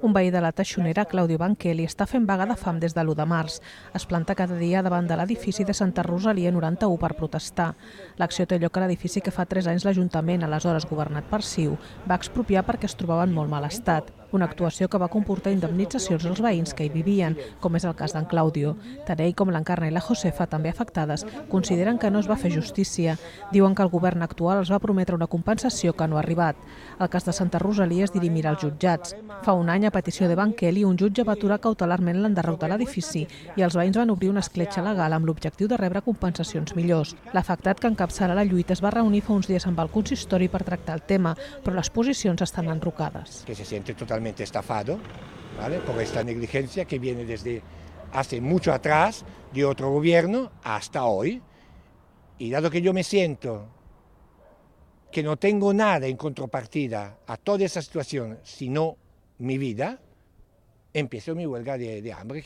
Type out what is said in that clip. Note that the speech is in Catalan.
Un veí de la Teixonera, Claudio Banqueli, està fent vaga de fam des de l'1 de març. Es planta cada dia davant de l'edifici de Santa Rosalia 91 per protestar. L'acció té lloc a l'edifici que fa 3 anys l'Ajuntament, aleshores governat per CiU, va expropiar perquè es trobava en molt mal estat. Una actuació que va comportar indemnitzacions als veïns que hi vivien, com és el cas d'en Claudio. Tant ell com l'Encarna i la Josefa, també afectades, consideren que no es va fer justícia. Diuen que el govern actual els va prometre una compensació que no ha arribat. El cas de Santa Rosalia es dirimirà als jutjats. Fa un any, a petició de Banqueli, un jutge va aturar cautelarment l'enderroc de l'edifici i els veïns van obrir una escletxa legal amb l'objectiu de rebre compensacions millors. L'afectat que encapçala la lluita es va reunir fa uns dies amb el consistori per tractar el tema, però les posicions estan enrocades. Que se siente totalmente estafado, ¿vale? Por esta negligencia que viene desde hace mucho atrás de otro gobierno hasta hoy. Y dado que yo me siento que no tengo nada en contrapartida a toda esa situación, sino mi vida, empiezo mi huelga de hambre.